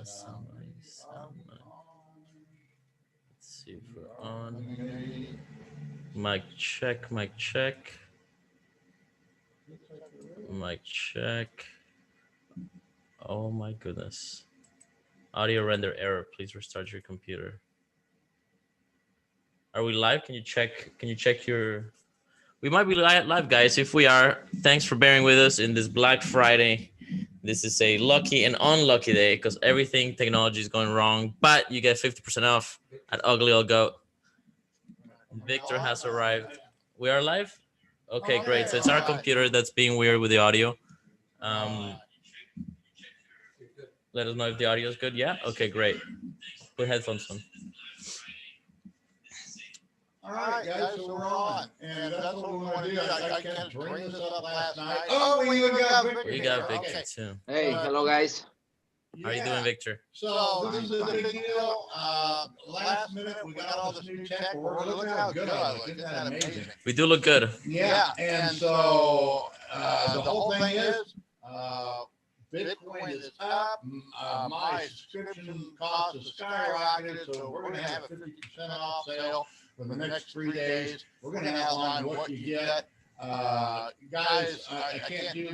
Let's see if we're on. Mic check, mic check. Mic check. Oh my goodness. Audio render error. Please restart your computer. Are we live? Can you check your... We might be live, guys. If we are, thanks for bearing with us in this Black Friday. This is a lucky and unlucky day because everything technology is going wrong, but you get 50% off at Ugly Old Goat. Victor has arrived. We are live? Okay, great. So it's our computer that's being weird with the audio. Let us know if the audio is good. Yeah? Okay, great. Put headphones on. All right, guys, so we're on, and that's what we want to do. I can't bring this up last night. Oh, we even got Victor. We got Victor too. Hey, hello, guys. How are you doing, Victor? So this is a big deal. Last minute, we got all this new tech. Look how good I look. Isn't that amazing? We do look good. Yeah, and so the whole thing is, Bitcoin is up. My subscription cost has skyrocketed, so we're going to have a 50% off sale for the next 3 days. We're going to outline what you get. Guys, I can't do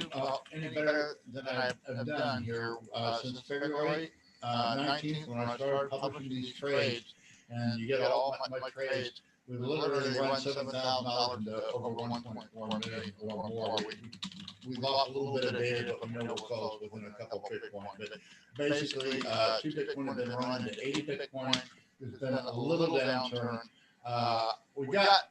any better than I've done here since February 19th when I started publishing these trades. And you get all my trades. We literally run $7,000 into over 1.4 million or more. We lost a little bit of data, but we know we're close within a couple of Bitcoin. But basically, 2 Bitcoin have been run to 80 Bitcoin. There's been a little downturn. We got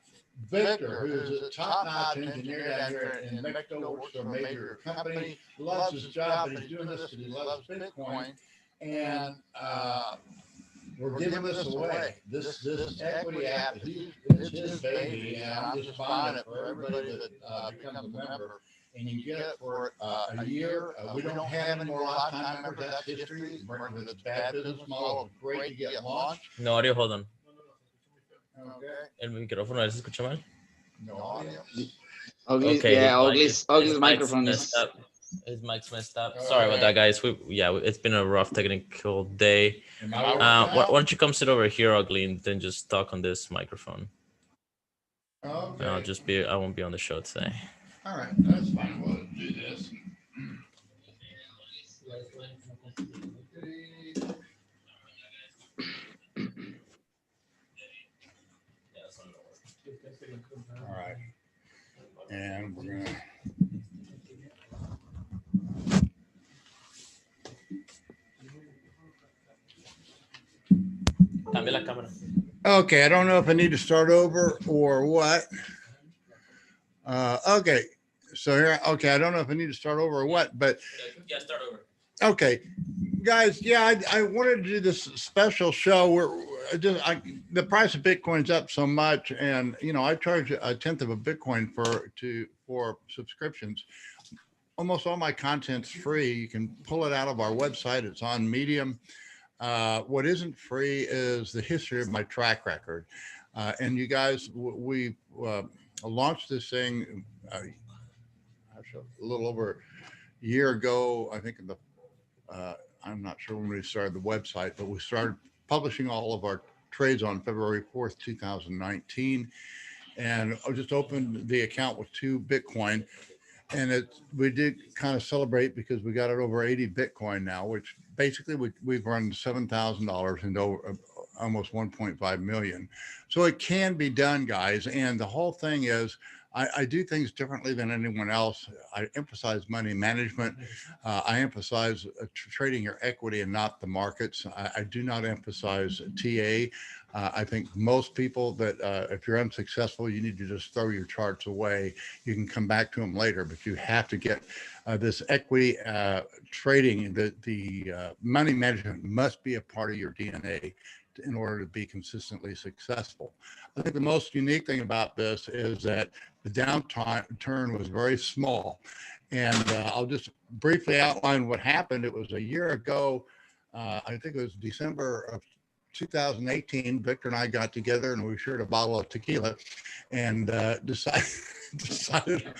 Victor, who's a top-notch engineer down here in Mexico, works for a major company, loves his job, but he's doing this because he loves Bitcoin. And we're giving this away. This equity app, it's his baby, and I'm just buying it for everybody that becomes a member. And you get it for a year. We don't have any more lifetime members. That's history. With a bad business model, great to get launched. No audio, hold on. Okay. El micrófono, ¿se escucha mal? No audio. Okay, yeah, Ugly's microphone is... is... His mic's messed up. Sorry about that, guys. It's been a rough technical day. Why don't you come sit over here, Ugly, and then just talk on this microphone. Okay. And I won't be on the show today. All right, that's fine. We'll do this. All right, and we're gonna. Cambia la cámara. Okay, I don't know if I need to start over or what. Okay, so here, okay, I don't know if I need to start over or what, but yeah, start over. Okay, guys, yeah, I wanted to do this special show where the price of Bitcoin's up so much, and I charge 1/10 of a Bitcoin for subscriptions. Almost all my content's free. You can pull it out of our website. It's on Medium. What isn't free is the history of my track record. And you guys, we launched this thing a little over a year ago, I think I'm not sure when we started the website, but we started publishing all of our trades on February 4th, 2019. And I just opened the account with 2 Bitcoin. And we did kind of celebrate because we got it over 80 Bitcoin now, which basically we've run $7,000 into almost 1.5 million. So it can be done, guys. And the whole thing is, I do things differently than anyone else. I emphasize money management. I emphasize trading your equity and not the markets. I do not emphasize TA. I think most people that if you're unsuccessful, you need to just throw your charts away. You can come back to them later, but you have to get this equity trading. The money management must be a part of your DNA in order to be consistently successful. I think the most unique thing about this is that the downturn was very small. And I'll just briefly outline what happened. It was a year ago. I think it was December of 2018, Victor and I got together and we shared a bottle of tequila and decided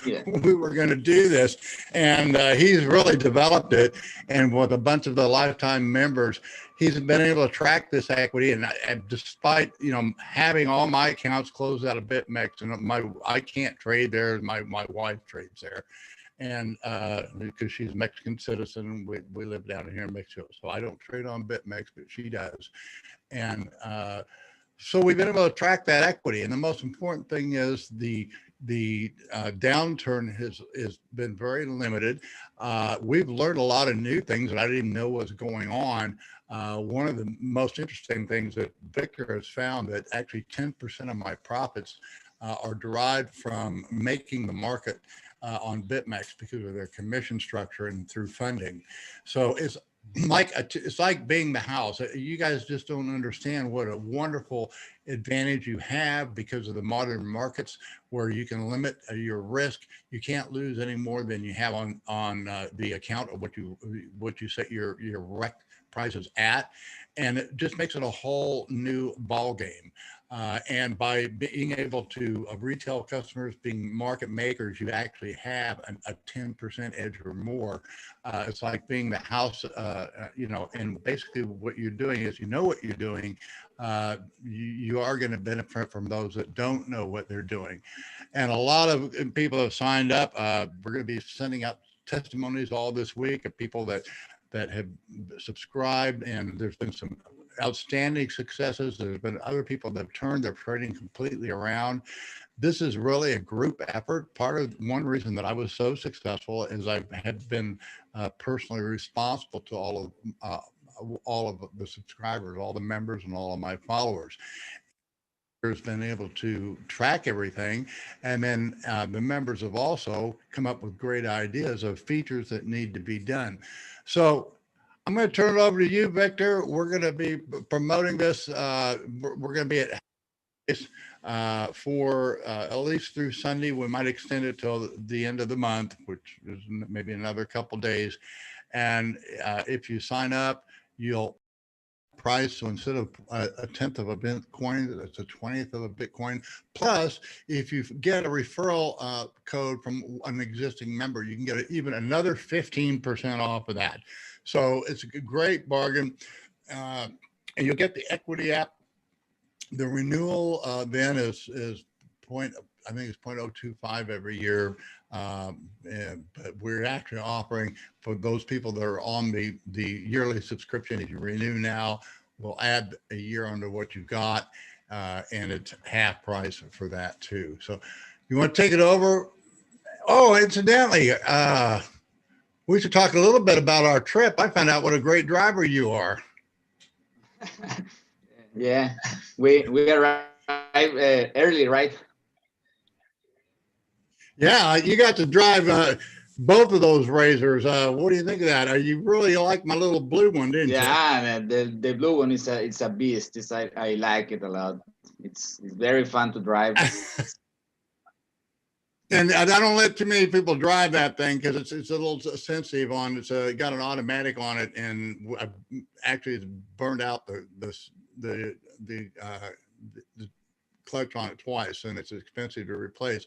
we were going to do this. And he's really developed it. And with a bunch of the lifetime members, he's been able to track this equity. And despite, having all my accounts closed out of BitMEX, and I can't trade there. My wife trades there. And because she's a Mexican citizen, we live down here in Mexico. So I don't trade on BitMEX, but she does. And so we've been able to track that equity. And the most important thing is the downturn has been very limited. We've learned a lot of new things that I didn't even know was going on. One of the most interesting things that Victor has found that actually 10% of my profits are derived from making the market on BitMEX because of their commission structure and through funding. So it's like being the house. You guys just don't understand what a wonderful advantage you have because of the modern markets where you can limit your risk. You can't lose any more than you have on the account of what you set your rec prices at, and it just makes it a whole new ball game. And by being able to retail customers being market makers, you actually have a 10% edge or more. It's like being the house, and basically what you're doing is, what you're doing. You are going to benefit from those that don't know what they're doing. And a lot of people have signed up. We're going to be sending out testimonies all this week of people that have subscribed, and there's been some outstanding successes. There's been other people that have turned their trading completely around. This is really a group effort. Part of one reason that I was so successful is I have been personally responsible to all of the subscribers, all the members, and all of my followers. Has been able to track everything, and then the members have also come up with great ideas of features that need to be done. So I'm going to turn it over to you, Victor. We're going to be promoting this. We're going to be at for at least through Sunday. We might extend it till the end of the month, which is maybe another couple days. And if you sign up, you'll price. So instead of a tenth of a Bitcoin, it's a 20th of a Bitcoin. Plus, if you get a referral code from an existing member, you can get even another 15% off of that. So it's a great bargain. And you'll get the equity app. The renewal then is I think it's 0.025 every year. But we're actually offering for those people that are on the yearly subscription. If you renew now, we'll add a year under what you've got, and it's half price for that too. So you want to take it over? Oh, incidentally, we should talk a little bit about our trip. I found out what a great driver you are. Yeah, we arrived early, right? Yeah, you got to drive both of those razors. What do you think of that? You really like my little blue one, didn't you? Yeah, the blue one is a beast. I like it a lot. It's very fun to drive. And I don't let too many people drive that thing because it's a little sensitive on. It's got an automatic on it, and actually it's burned out the clutch on it twice, and it's expensive to replace.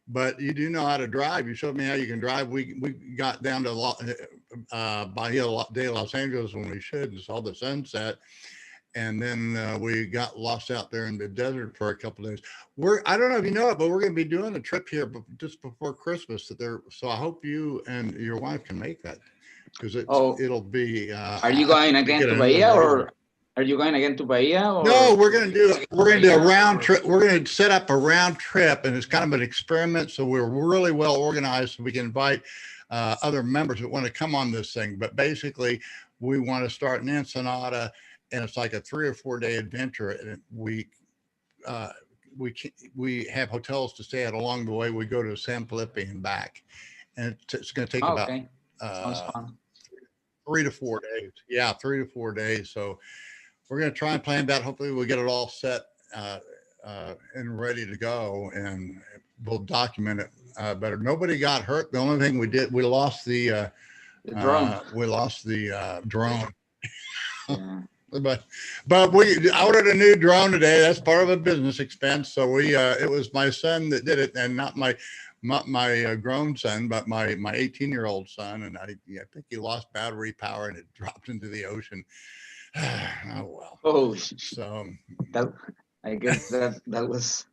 But you do know how to drive. You showed me how you can drive. We got down to Bahia de Los Angeles when we should and saw the sunset. And then we got lost out there in the desert for a couple of days. I don't know if you know it, but we're going to be doing a trip here just before Christmas. So I hope you and your wife can make that, because it'll be. Are you going again to Bahia, or are you going again to Bahia? Or? No, we're going to do a round trip. We're going to set up a round trip, and it's kind of an experiment. So we're really well organized, so we can invite other members that want to come on this thing. But basically, we want to start in Ensenada. And it's like a 3 or 4 day adventure, and we have hotels to stay at along the way. We go to San Felipe and back, and it's going to take about 3 to 4 days. Yeah, 3 to 4 days. So we're going to try and plan that. Hopefully, we'll get it all set and ready to go, and we'll document it better. Nobody got hurt. The only thing we did, we lost the drone. We lost the drone. Yeah. but we ordered a new drone today. That's part of a business expense. So we it was my son that did it, and not my grown son, but my 18-year-old son. And I think he lost battery power and it dropped into the ocean. Oh well. Oh, So that I guess that was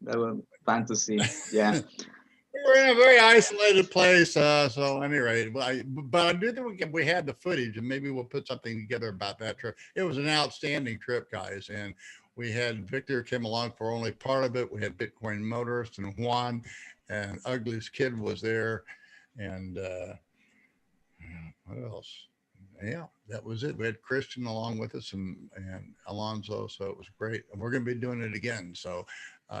that was fun to see. Yeah. we're in a very isolated place. So at any rate, but I do think we had the footage, and maybe we'll put something together about that trip. It was an outstanding trip, guys, and we had Victor came along for only part of it. We had Bitcoin Motorist and Juan, and Ugly's kid was there, and what else? Yeah, that was it. We had Christian along with us and Alonzo, so it was great. And we're going to be doing it again. So,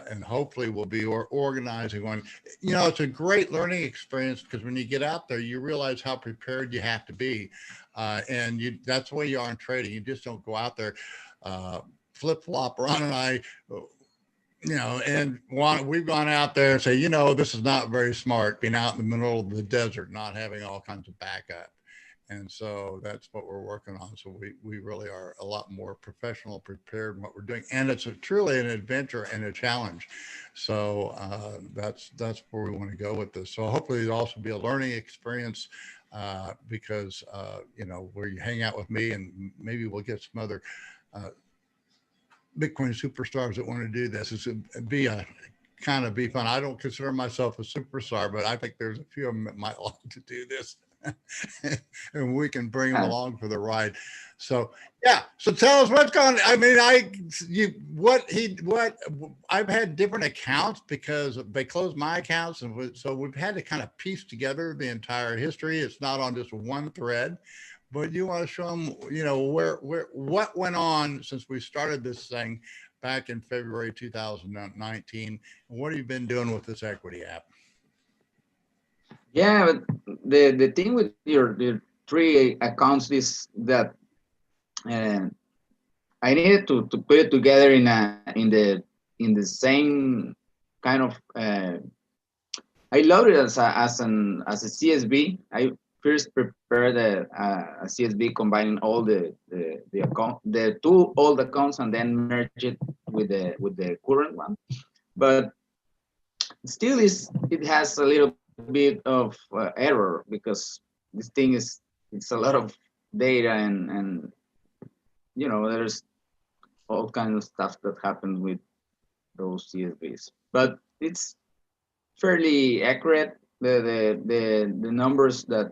and hopefully we'll be organizing one. You know, it's a great learning experience because when you get out there, you realize how prepared you have to be, and that's the way you are in trading. You just don't go out there. Flip flop. Ron and I, and we've gone out there and say, this is not very smart being out in the middle of the desert, not having all kinds of backup. And so that's what we're working on. So we really are a lot more professional, prepared in what we're doing. And it's truly an adventure and a challenge. So that's where we want to go with this. So hopefully it'll also be a learning experience because, where you hang out with me and maybe we'll get some other Bitcoin superstars that want to do this. It'd be fun. I don't consider myself a superstar, but I think there's a few of them that might like to do this. And we can bring them along for the ride. So yeah. So tell us what's going on. I mean, I've had different accounts because they closed my accounts, and so we've had to kind of piece together the entire history. It's not on just one thread. But you want to show them, what went on since we started this thing back in February 2019. And what have you been doing with this equity app? Yeah, but the thing with your three accounts is that I needed to put it together in the same kind of. I loaded as a CSV. I first prepared a CSV combining all the account, the two old accounts, and then merge it with the current one. But still, it has a little bit of error because this thing it's a lot of data and there's all kinds of stuff that happens with those CSVs. But it's fairly accurate. The numbers that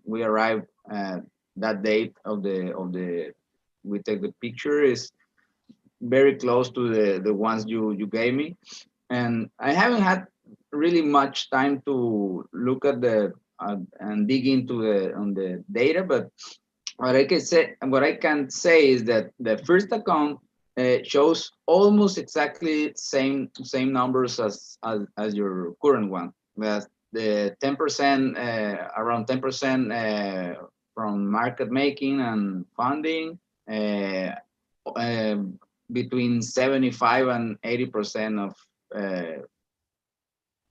we arrived at that date of the we take the picture is very close to the ones you gave me, and I haven't had really much time to look at and dig into the data, but what I can say is that the first account shows almost exactly same numbers as your current one. That's the 10%, around 10% from market making and funding, between 75 and 80% of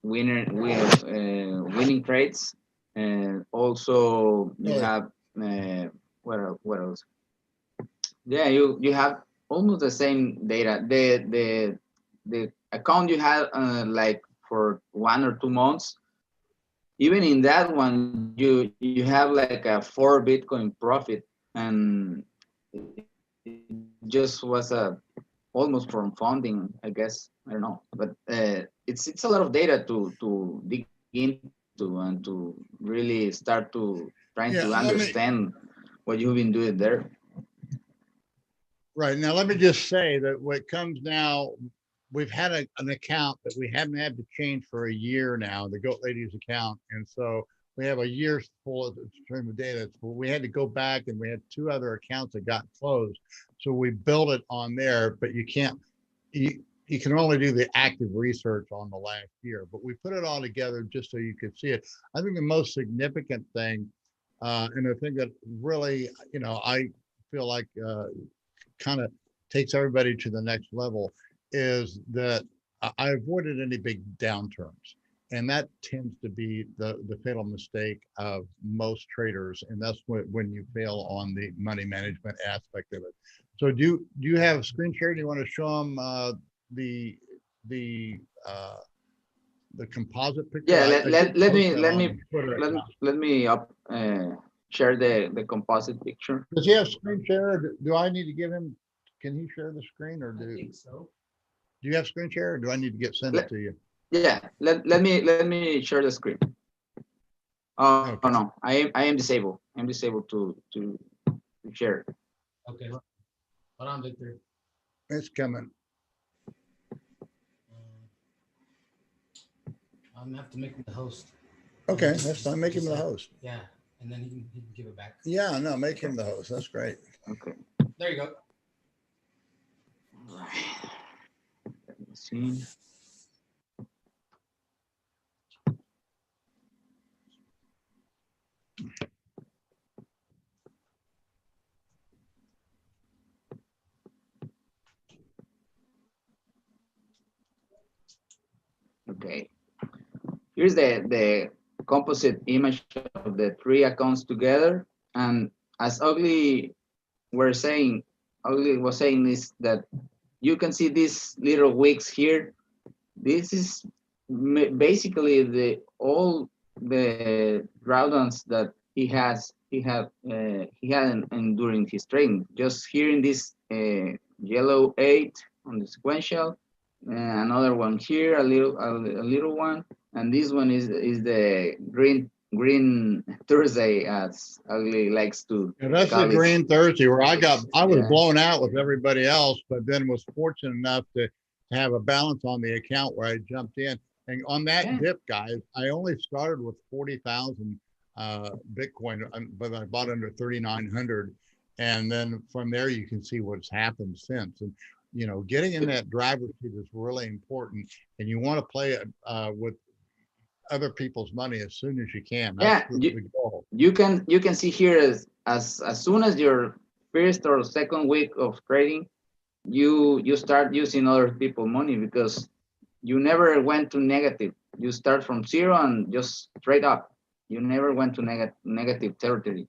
winning trades. And also you have what else? Yeah, you have almost the same data. The account you had like for 1 or 2 months, even in that one you have like a 4 Bitcoin profit, and it just was almost from funding, I guess. I don't know, but it's a lot of data to dig into and to really start to trying to understand what you've been doing there. Right. Now, let me just say that what comes now, we've had an account that we haven't had to change for a year now, the Goat Lady's account. And so we have a year's full of stream of data. So we had to go back, and we had 2 other accounts that got closed. So we built it on there, but you can only do the active research on the last year. But we put it all together just so you could see it. I think the most significant thing, and the thing that really, I feel like kind of takes everybody to the next level, is that I avoided any big downturns. And that tends to be the fatal mistake of most traders. And that's when you fail on the money management aspect of it. So do you have screen share? Do you want to show them the the uh, the composite picture? Yeah, let me share the composite picture. Does he have screen share? Do I need to give him? Can he share the screen, or I think so. do you have screen share, or do I need to send it to you? Yeah, let me share the screen. Oh, Okay. oh no, I am disabled. I'm disabled to share. Okay. Hold on, Victor. It's coming. I'm gonna have to make him the host. Okay, that's fine. Make him the host. Yeah, and then he can give it back. Yeah, no, make him the host. That's great. Okay. There you go. All right. Let me see. Okay. Here's the composite image of the three accounts together. And as Ugly was saying is that you can see these little wicks here. This is basically all the drawdowns that he had during his training. Just here in this yellow 8 on the sequential, another one here, a little one, and this one is the green Thursday, as Ugly likes to. Yeah, that's the green Thursday where I was blown out with everybody else, but then was fortunate enough to have a balance on the account where I jumped in. And on that dip, guys, I only started with 40,000 Bitcoin, but I bought under 3,900. And then from there, you can see what's happened since. And, you know, getting in that driver's seat is really important. And you want to play it with other people's money as soon as you can. That's the goal. You can see here as soon as your first or second week of trading, you start using other people's money, because you never went to negative. You start from zero and just straight up. You never went to negative territory.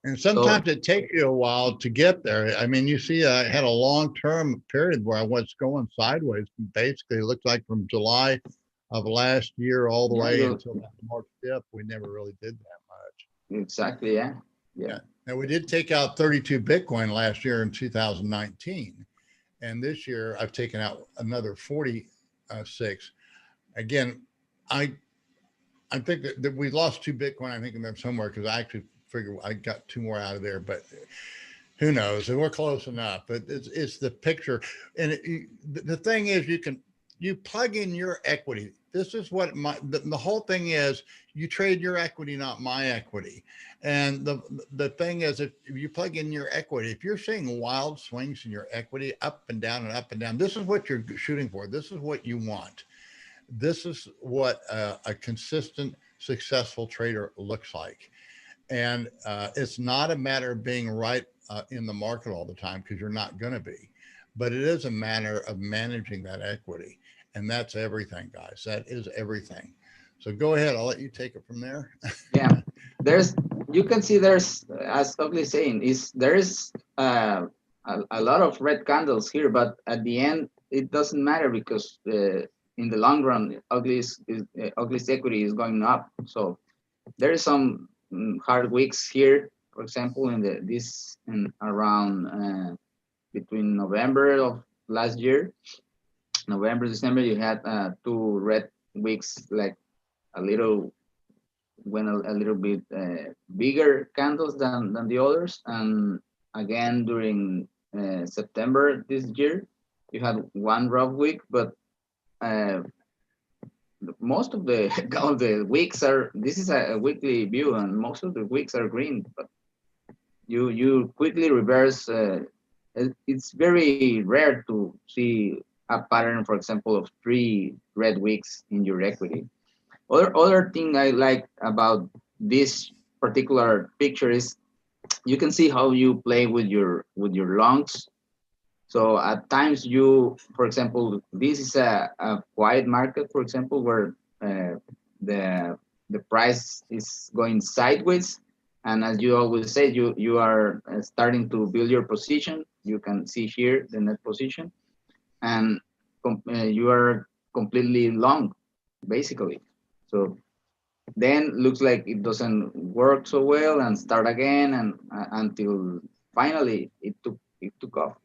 And sometimes it takes you a while to get there. I mean, you see, I had a long-term period where I was going sideways. Basically, it looked like from July of last year all the way until that March 5th, we never really did that much. Exactly, yeah. Now, we did take out 32 Bitcoin last year in 2019. And this year, I've taken out another 46. Again, I think that we lost 2 Bitcoin, I think, in there somewhere, because I actually figure I got 2 more out of there, but who knows? And we're close enough. But it's the picture. And the thing is, you plug in your equity. This is what the whole thing is. You trade your equity, not my equity. And the thing is, if you plug in your equity, if you're seeing wild swings in your equity up and down and up and down, this is what you're shooting for. This is what you want. This is what a consistent, successful trader looks like. And it's not a matter of being right in the market all the time, because you're not going to be. But it is a matter of managing that equity. And that's everything, guys. That is everything. So go ahead. I'll let you take it from there. Yeah, you can see there's, as Ugly saying, there's a lot of red candles here, but at the end, it doesn't matter, because in the long run, Ugly's equity is going up. So there is some hard weeks here, for example, around between November of last year, November, December, you had 2 red weeks, like a little bit bigger candles than the others. And again, during September this year, you had 1 rough week, but most of the weeks are, this is a weekly view, and most of the weeks are green, but you quickly reverse. It's very rare to see a pattern, for example, of 3 red weeks in your equity. Other thing I like about this particular picture is you can see how you play with your longs. So at times for example, this is a quiet market, for example, where the price is going sideways, and as you always say, you are starting to build your position. You can see here the net position, and you are completely long, basically. So then looks like it doesn't work so well, and start again, and until finally it took off,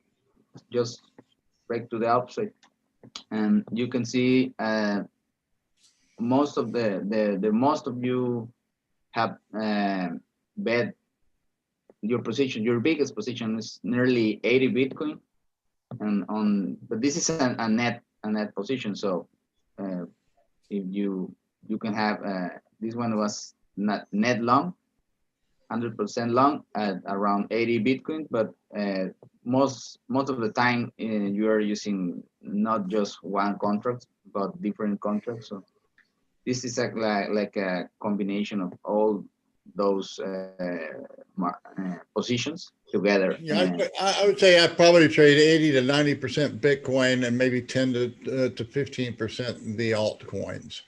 just break to the upside, and you can see most of the most of you have bet your position. Your biggest position is nearly 80 Bitcoin, and on but this is a net position. So if you can have this one was not net long, 100% long at around 80 Bitcoin, but most of the time you are using not just one contract but different contracts. So this is like a combination of all those positions together. Yeah, I would say I probably trade 80 to 90% Bitcoin and maybe 10 to 15% the altcoins.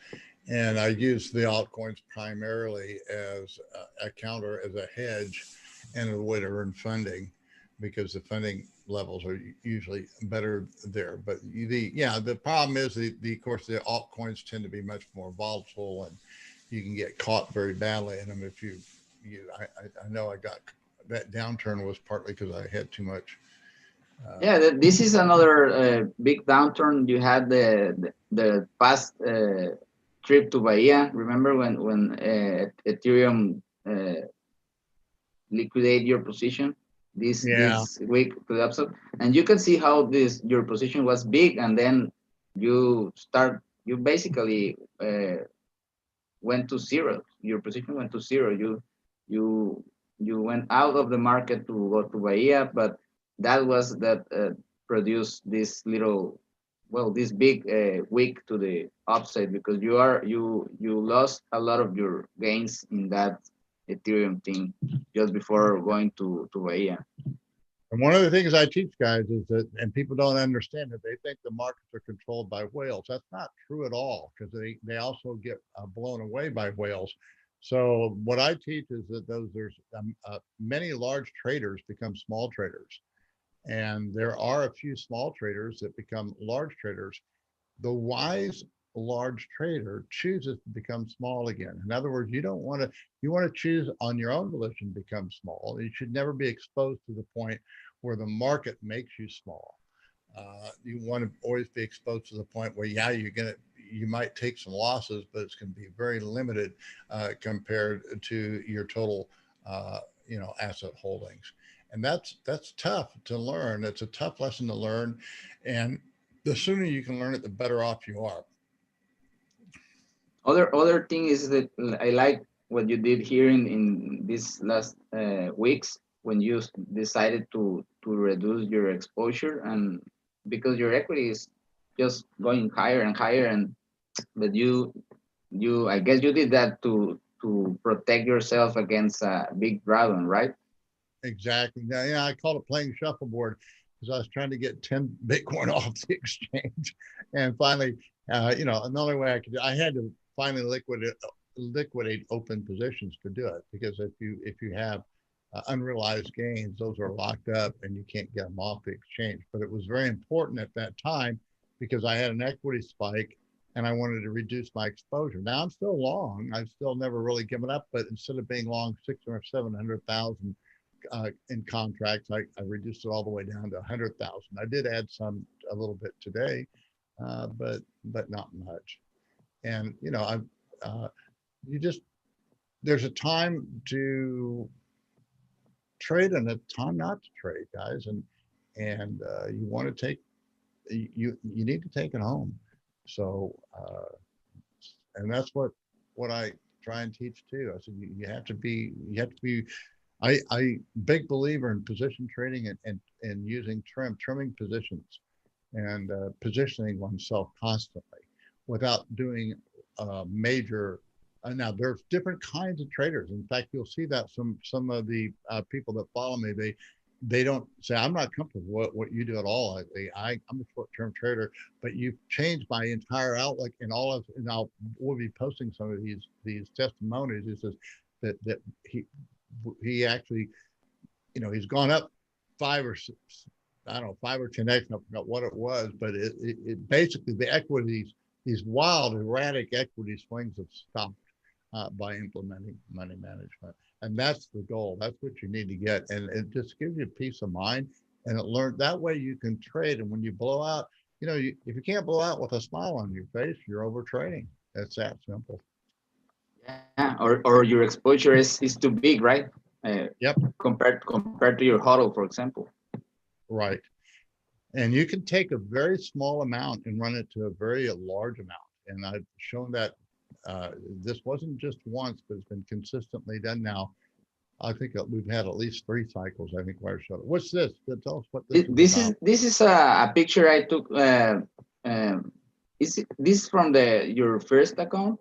And I use the altcoins primarily as a counter, as a hedge, and a way to earn funding, because the funding levels are usually better there. But the problem is of course the altcoins tend to be much more volatile, and you can get caught very badly in them if I know I got that downturn was partly because I had too much. This is another big downturn. You had the past trip to Bahia. Remember when Ethereum liquidate your position this week to the upside, and you can see how your position was big, and then you basically went to zero. Your position went to zero. You went out of the market to go to Bahia, but that produced this this big week to the upside, because you lost a lot of your gains in that Ethereum thing just before going to Bahia. And one of the things I teach guys is that, and people don't understand it, they think the markets are controlled by whales. That's not true at all, because they also get blown away by whales. So what I teach is that there's many large traders become small traders, and there are a few small traders that become large traders. The wise large trader chooses to become small again. In other words, you want to choose on your own volition to become small. You should never be exposed to the point where the market makes you small. You want to always be exposed to the point where you might take some losses, but it's going to be very limited compared to your total asset holdings. And that's tough to learn. It's a tough lesson to learn, and the sooner you can learn it, the better off you are. Other thing is that I like what you did here in these last weeks, when you decided to reduce your exposure, and because your equity is just going higher and higher, but you I guess you did that to protect yourself against a big dragon, right? Exactly. Yeah, I call it playing shuffleboard, because I was trying to get 10 Bitcoin off the exchange, and finally, the only way I had to finally liquidate open positions to do it, because if you have unrealized gains, those are locked up and you can't get them off the exchange. But it was very important at that time, because I had an equity spike and I wanted to reduce my exposure. Now I'm still long. I've still never really given up, but instead of being long 600 or 700,000 in contracts, I reduced it all the way down to 100,000. I did add a little bit today, but not much. And there's a time to trade and a time not to trade, guys. And you want to you need to take it home. So and that's what I try and teach too. I said you have to be. I big believer in position trading and using trimming positions, and positioning oneself constantly without doing major. Now there's different kinds of traders. In fact, you'll see that some of the people that follow me, they don't say, I'm not comfortable with what you do at all. I'm a short-term trader, but you've changed my entire outlook and all of, and we'll be posting some of these testimonies. He says that he actually, he's gone up five or six, I don't know, 5 or 10x, I forgot what it was, but it basically the equities, these wild, erratic equity swings have stopped by implementing money management. And that's the goal. That's what you need to get. And it just gives you peace of mind. And it learned that way you can trade. And when you blow out, if you can't blow out with a smile on your face, you're over trading. It's that simple. Yeah, or your exposure is too big, right? Yep. Compared to your hodl, for example. Right. And you can take a very small amount and run it to a very large amount. And I've shown that this wasn't just once, but it's been consistently done now. I think we've had at least 3 cycles. I think where I showed it. What's this? Tell us what this is about. This is a picture I took. This from your first account,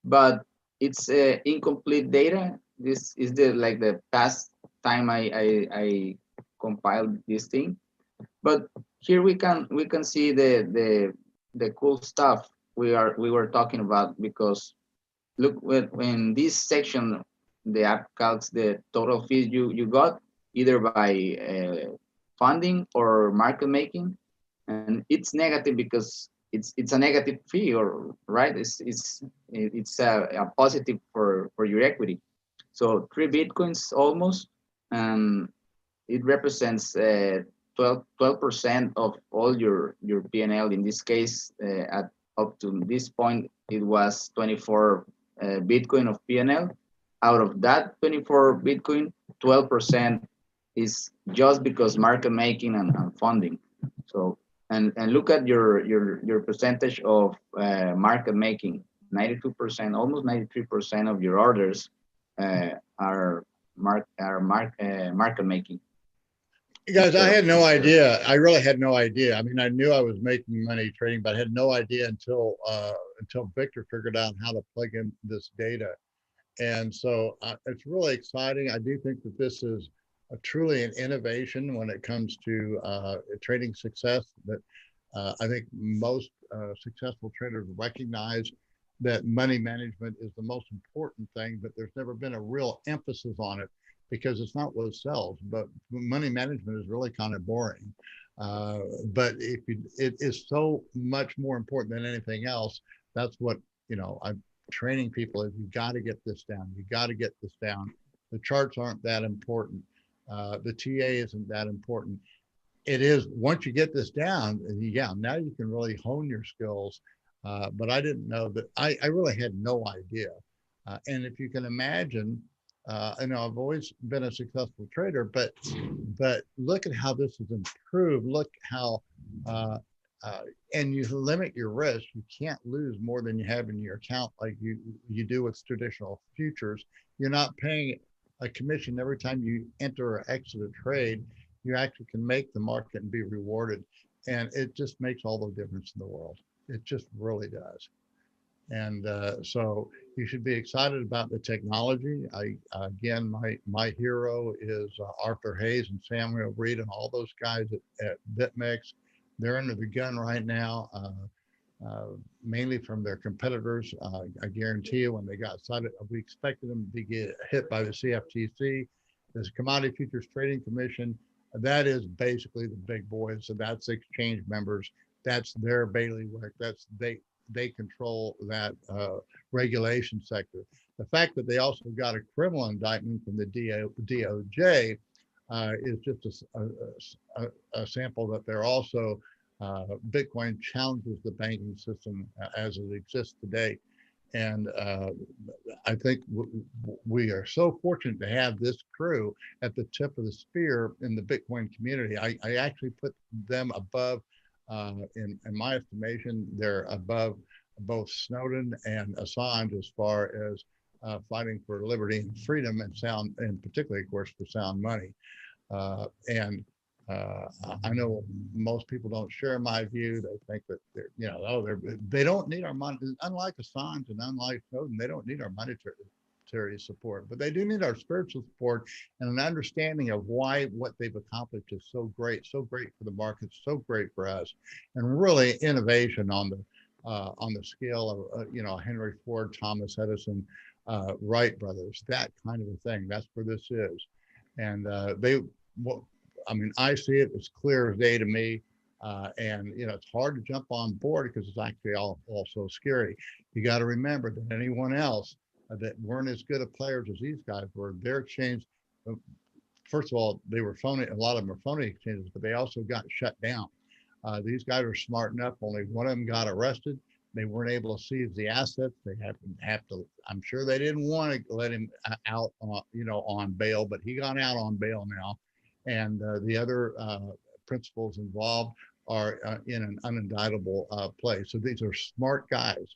but it's incomplete data. This is the past time I compiled this thing. But here we can see the cool stuff we were talking about, because look, when this section, the app calcs the total fees you got either by funding or market making, and it's negative because it's a negative fee, or right, it's a positive for your equity. So 3 bitcoins almost, and it represents 12% of all your P&L. In this case, at up to this point, it was 24 Bitcoin of P&L. Out of that 24 Bitcoin, 12% is just because market making and funding. So and look at your percentage of market making. 92%, almost 93% of your orders are market making. Guys, I had no idea. I really had no idea. I mean, I knew I was making money trading, but I had no idea until Victor figured out how to plug in this data. And so it's really exciting. I do think that this is truly an innovation when it comes to trading success. That I think most successful traders recognize that money management is the most important thing, but there's never been a real emphasis on it, because it's not what sells. But money management is really kind of boring. But it is so much more important than anything else. That's what I'm training people is. You got to get this down. You got to get this down. The charts aren't that important. The TA isn't that important. It is once you get this down. Yeah, now you can really hone your skills. But I didn't know that. I really had no idea. And if you can imagine. I've always been a successful trader, but look at how this has improved. Look how, and you limit your risk. You can't lose more than you have in your account like you do with traditional futures. You're not paying a commission every time you enter or exit a trade. You actually can make the market and be rewarded. And it just makes all the difference in the world. It just really does. And so you should be excited about the technology. Again, my hero is Arthur Hayes and Samuel Reed and all those guys at BitMEX. They're under the gun right now, mainly from their competitors. I guarantee you, when they got cited, we expected them to get hit by the CFTC. There's Commodity Futures Trading Commission. That is basically the big boys. So that's exchange members. That's their bailiwick. They control that regulation sector. The fact that they also got a criminal indictment from the DOJ is just a sample that they're also, Bitcoin challenges the banking system as it exists today. And I think we are so fortunate to have this crew at the tip of the spear in the Bitcoin community. I actually put them above, in my estimation, they're above both Snowden and Assange as far as fighting for liberty and freedom and particularly, of course, for sound money. I know most people don't share my view. They think that they don't need our money. Unlike Assange and unlike Snowden, they don't need our money monetary support, but they do need our spiritual support and an understanding of why what they've accomplished is so great for the market, so great for us, and really innovation on the scale of Henry Ford, Thomas Edison, Wright brothers, that kind of a thing. That's where this is, and I see it as clear as day to me. And it's hard to jump on board because it's actually all so scary. You got to remember that anyone else that weren't as good at players as these guys were, their exchange, first of all, they were phony. A lot of them were phony exchanges, but they also got shut down. These guys are smart enough. Only one of them got arrested. They weren't able to seize the assets. They have to. I'm sure they didn't want to let him out, on bail, but he got out on bail now, and the other principals involved are in an unindictable place. So these are smart guys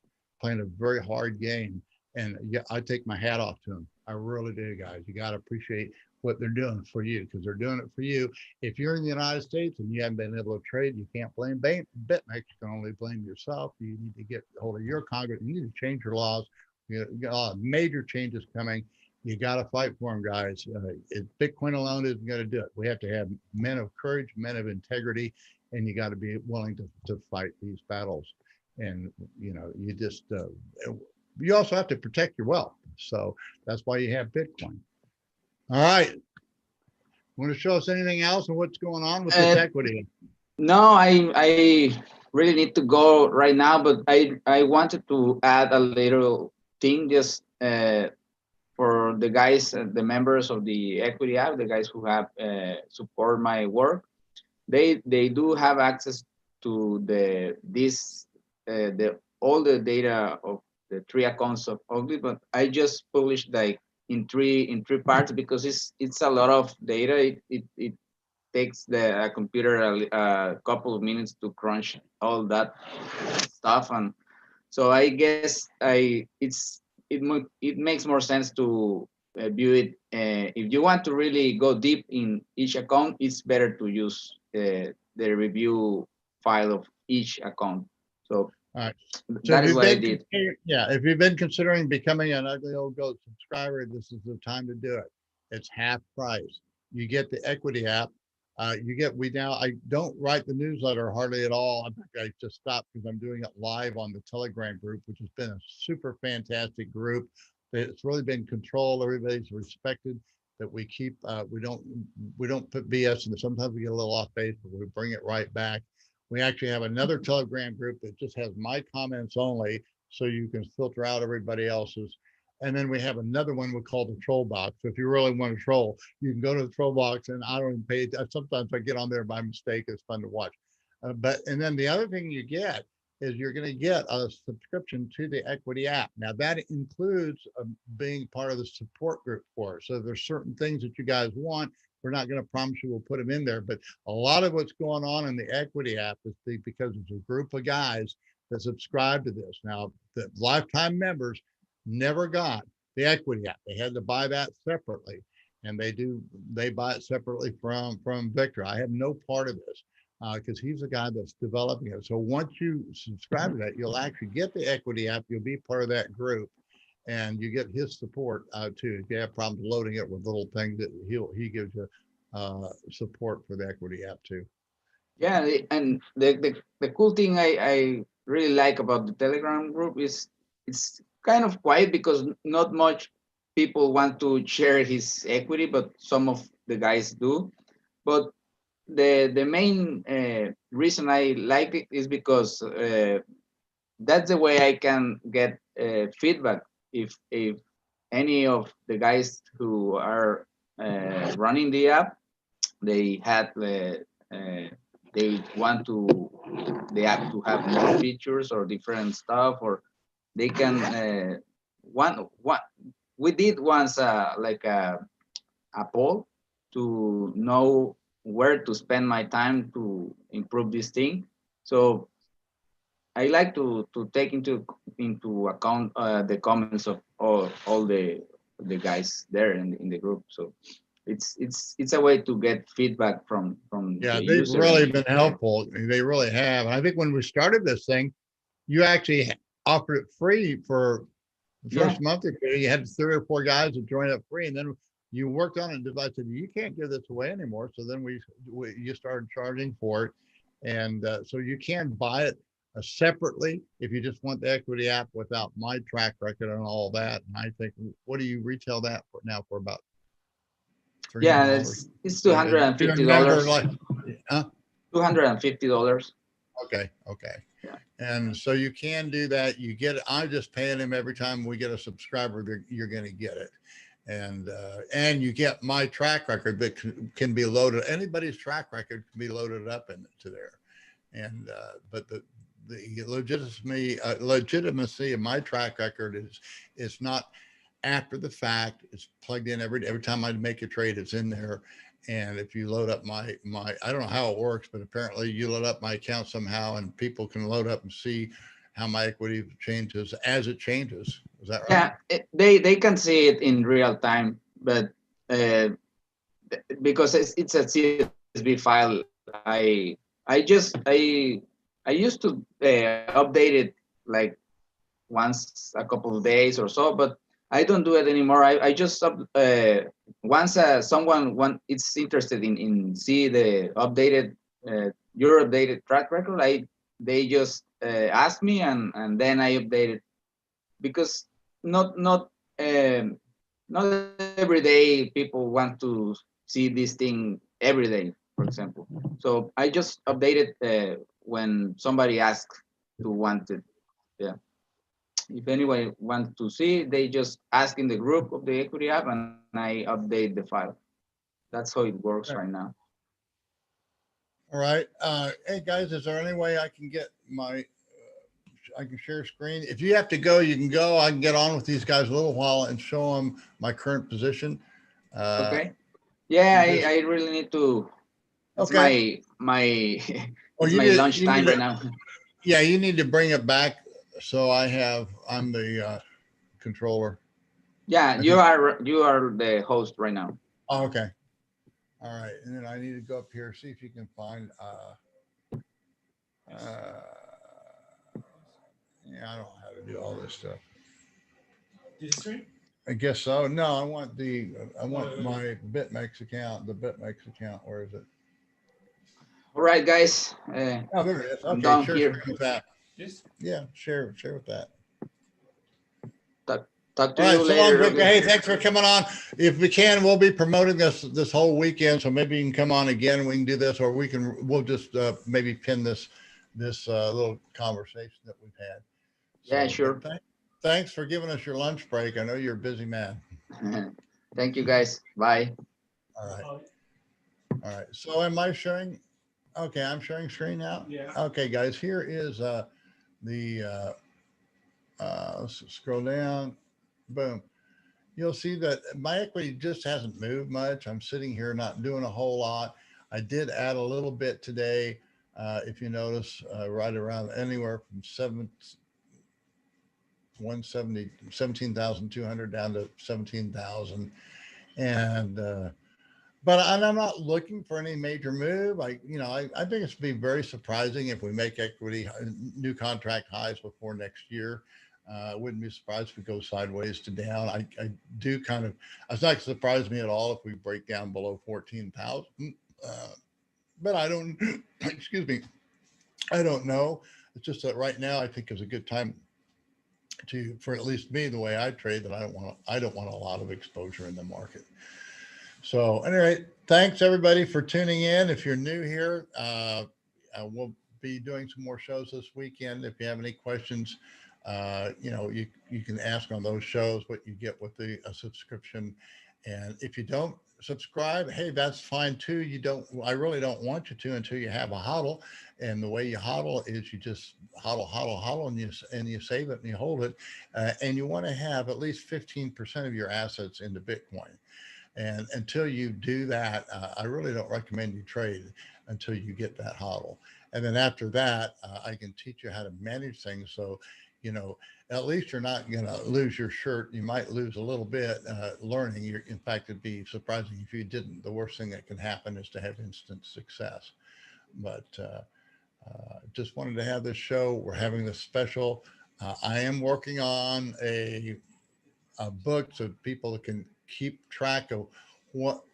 playing a very hard game, and yeah, I take my hat off to them. I really do, guys. You got to appreciate what they're doing for you, because they're doing it for you. If you're in the United States and you haven't been able to trade, you can't blame BitMEX. You can only blame yourself. You need to get hold of your Congress. You need to change your laws. You got major changes coming. You got to fight for them, guys. Bitcoin alone isn't going to do it. We have to have men of courage, men of integrity, and you got to be willing to fight these battles. And you just you also have to protect your wealth. So that's why you have Bitcoin. All right. Want to show us anything else on what's going on with this equity? No, I really need to go right now, but I wanted to add a little thing just for the guys, the members of the equity app, the guys who have support my work. They do have access to all the data of the 3 accounts of Ugly, but I just published like in three parts because it's a lot of data. It takes the computer a couple of minutes to crunch all that stuff, and so I guess it makes more sense to view it. If you want to really go deep in each account, it's better to use the review file of each account. So all right. That is what I did. Yeah, if you've been considering becoming an Ugly Old Goat subscriber, this is the time to do it. It's half price. You get the equity app. I don't write the newsletter hardly at all. In fact, I just stopped because I'm doing it live on the Telegram group, which has been a super fantastic group. It's really been controlled. Everybody's respected that we keep. We don't put BS in it. Sometimes we get a little off base, but we bring it right back. We actually have another Telegram group that just has my comments only, so you can filter out everybody else's. And then we have another one we call the troll box. So if you really want to troll, you can go to the troll box, and I don't even pay. Sometimes I get on there by mistake. It's fun to watch. And then the other thing you get is you're going to get a subscription to the equity app. Now that includes being part of the support group for us. So there's certain things that you guys want. We're not going to promise you we'll put them in there, but a lot of what's going on in the equity app is because it's a group of guys that subscribe to this. Now, the lifetime members never got the equity app. They had to buy that separately, and they buy it separately from Victor. I have no part of this because he's the guy that's developing it. So once you subscribe to that, you'll actually get the equity app. You'll be part of that group, and you get his support too. If you have problems loading it with little things, that he gives you support for the equity app too. Yeah, and the cool thing I really like about the Telegram group is it's kind of quiet because not much people want to share his equity, but some of the guys do. But the main reason I like it is because that's the way I can get feedback. If any of the guys who are running the app, they want the app to have more features or different stuff, or they can we did once like a poll to know where to spend my time to improve this thing. So I like to take into account the comments of all the guys there in the group. So it's a way to get feedback from yeah, the they've user. really been helpful. They really have. And I think when we started this thing, you actually offered it free for The first month or two, you had 3 or 4 guys that joined up free, and then you worked on it and I said, you can't give this away anymore. So then you started charging for it. And so you can buy it separately if you just want the equity app without my track record and all that. And I think, what do you retail that for now for about $300? Yeah, it's $250. Like, huh? $250. Okay. Yeah. And so you can do that. You get it. I'm just paying him every time we get a subscriber, you're going to get it. And you get my track record that can be loaded. Anybody's track record can be loaded up into there. And but the legitimacy of my track record is not after the fact. It's plugged in every time I make a trade. It's in there. And if you load up my I don't know how it works, but apparently you load up my account somehow, and people can load up and see how my equity changes as it changes. Is that right? Yeah, they can see it in real time, but because it's a CSV file, I used to update it like once a couple of days or so, but I don't do it anymore. I just once someone is interested in see the updated your updated track record, they just ask me, and then I update it, because not every day people want to see this thing every day, for example. So I just update it when somebody asks to want it. Yeah. If anyone wants to see, they just ask in the group of the equity app, and I update the file. That's how it works right now. All right. Hey guys, is there any way I can get I can share screen? If you have to go, you can go. I can get on with these guys a little while and show them my current position. Okay. Yeah, I really need to. It's okay. my Oh, it's my lunchtime right now. Yeah, you need to bring it back. So I'm the controller. Yeah, you are the host right now. Oh, okay. All right. And then I need to go up here, see if you can find yeah, I don't know how to do all this stuff. Did you stream? I guess so. No, I want my BitMEX account, the BitMEX account. Where is it? All right, guys. Oh, there it is. I'm Okay, down share here. with that. Yes. Yeah, share with that. Talk to All you right, later. so long, hey, thanks for coming on. If we can, we'll be promoting this whole weekend. So maybe you can come on again and we can do this, or we'll just maybe pin this little conversation that we've had. So, yeah, sure. Thanks for giving us your lunch break. I know you're a busy man. Thank you, guys. Bye. All right. So am I sharing? Okay, I'm sharing screen now. Yeah. Okay, guys, here is let's scroll down. Boom. You'll see that my equity just hasn't moved much. I'm sitting here not doing a whole lot. I did add a little bit today. If you notice, right around anywhere from 17,200 down to 17,000. And, but I'm not looking for any major move. I think it's be very surprising if we make equity new contract highs before next year. I wouldn't be surprised if we go sideways to down. I do kind of, it's not surprised me at all if we break down below 14,000. But I don't, excuse me, I don't know. It's just that right now I think is a good time for at least me, the way I trade, that I don't want a lot of exposure in the market. So anyway, thanks everybody for tuning in. If you're new here, we'll be doing some more shows this weekend. If you have any questions, you can ask on those shows what you get with the subscription. And if you don't subscribe, hey, that's fine too. I really don't want you to until you have a hodl. And the way you hodl is you just hodl, and you save it and you hold it. And you want to have at least 15% of your assets into Bitcoin. And until you do that, I really don't recommend you trade until you get that hodl. And then after that, I can teach you how to manage things. So, at least you're not going to lose your shirt. You might lose a little bit learning. In fact, it'd be surprising if you didn't. The worst thing that can happen is to have instant success. But just wanted to have this show. We're having this special. I am working on a a book so people can keep track of what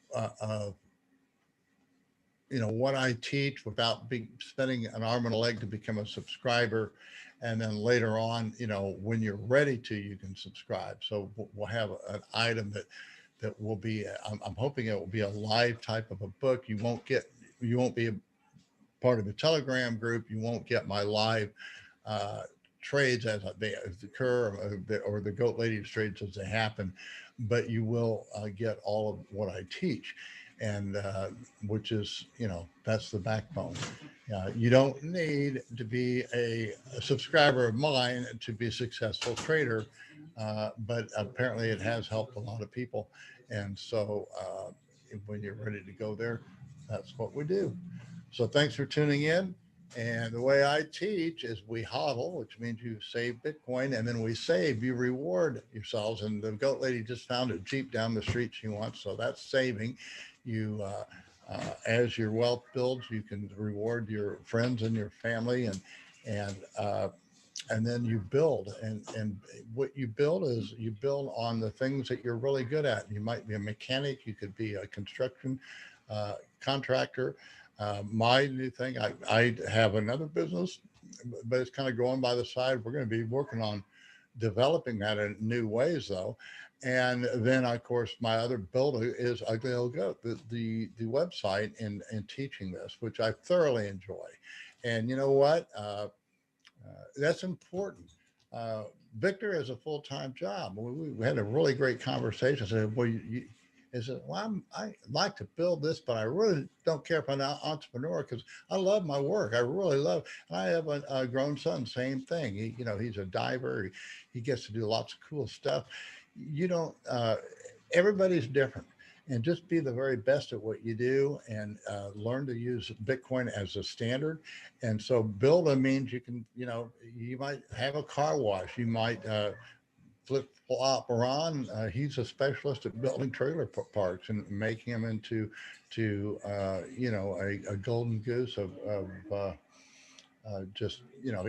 what I teach without spending an arm and a leg to become a subscriber. And then later on, when you're ready to, you can subscribe. So we'll have an item that will be, I'm hoping it will be a live type of a book. You won't be a part of a Telegram group. You won't get my live uh, trades as they occur, or the goat ladies trades as they happen, but you will get all of what I teach, and which is, that's the backbone. You don't need to be a subscriber of mine to be a successful trader, but apparently it has helped a lot of people. And so when you're ready to go there, that's what we do. So thanks for tuning in. And the way I teach is we hodl, which means you save Bitcoin, and then we save, you reward yourselves. And the goat lady just found a Jeep down the street she wants. So that's saving. You, as your wealth builds, you can reward your friends and your family, and then you build. And what you build is you build on the things that you're really good at. You might be a mechanic. You could be a construction contractor. My new thing, I have another business, but it's kind of going by the side. We're going to be working on developing that in new ways, though. And then, of course, my other builder is Ugly Old Goat, the website, and teaching this, which I thoroughly enjoy. And you know what? That's important. Victor has a full-time job. We had a really great conversation. I said, well, is it, well, I like to build this, but I really don't care if I'm an entrepreneur because I love my work. I really love, and I have a grown son, same thing. He's a diver. He gets to do lots of cool stuff. You don't, everybody's different, and just be the very best at what you do, and learn to use Bitcoin as a standard. And so build means you can, you might have a car wash. You might, flip flop Ron. He's a specialist at building trailer parks and making them into a golden goose of just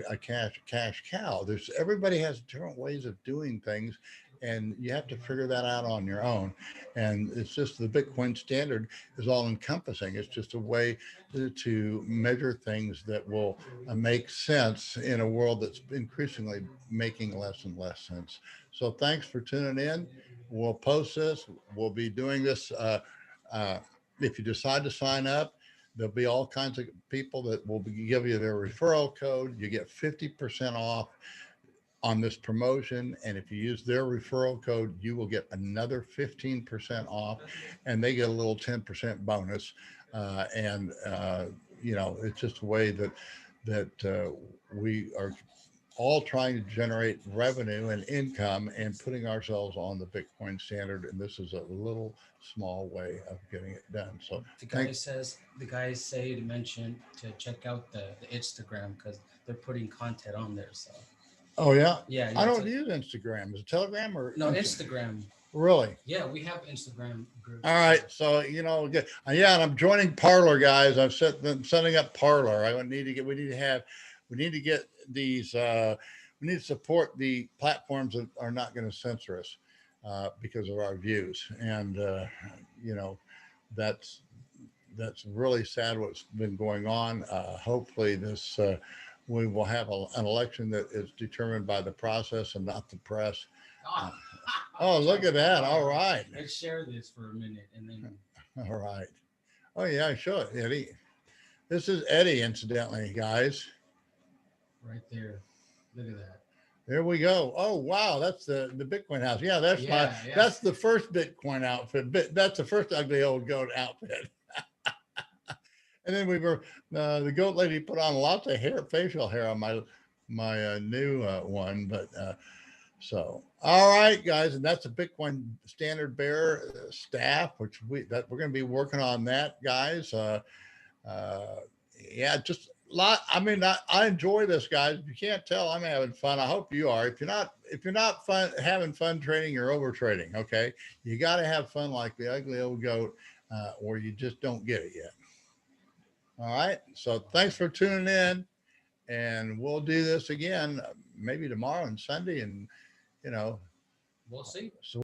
a cash cow. There's everybody has different ways of doing things, and you have to figure that out on your own. And it's just the Bitcoin standard is all encompassing. It's just a way to measure things that will make sense in a world that's increasingly making less and less sense. So thanks for tuning in. We'll post this. We'll be doing this. Uh, if you decide to sign up, there'll be all kinds of people that will give you their referral code. You get 50% off on this promotion. And if you use their referral code, you will get another 15% off, and they get a little 10% bonus. It's just a way that we are all trying to generate revenue and income and putting ourselves on the Bitcoin standard. And this is a little small way of getting it done. So the guys say to mention to check out the Instagram because they're putting content on there. So oh yeah, yeah, I don't use Instagram. Is it Telegram or no Instagram? Really? Yeah, we have Instagram groups. All right, so yeah, and I'm joining Parlor, guys. I'm setting up Parlor. We need to get these. We need to support the platforms that are not going to censor us because of our views, and that's really sad what's been going on. Hopefully, we will have an election that is determined by the process and not the press. Oh, look at that. All right. Let's share this for a minute and then. All right. Oh, yeah, show it, Eddie. This is Eddie, incidentally, guys. Right there. Look at that. There we go. Oh, wow. That's the Bitcoin house. Yeah, that's the first Bitcoin outfit. That's the first Ugly Old Goat outfit. And then the goat lady put on lots of facial hair on my new one. But so, all right, guys. And that's a Bitcoin standard bearer staff, which we're going to be working on that, guys. Yeah, just a lot. I mean, I enjoy this, guys. If you can't tell, I'm having fun. I hope you are. If you're not having fun trading, you're over trading. Okay, you got to have fun like the Ugly Old Goat, or you just don't get it yet. All right. So thanks for tuning in, and we'll do this again maybe tomorrow and Sunday, and We'll see. So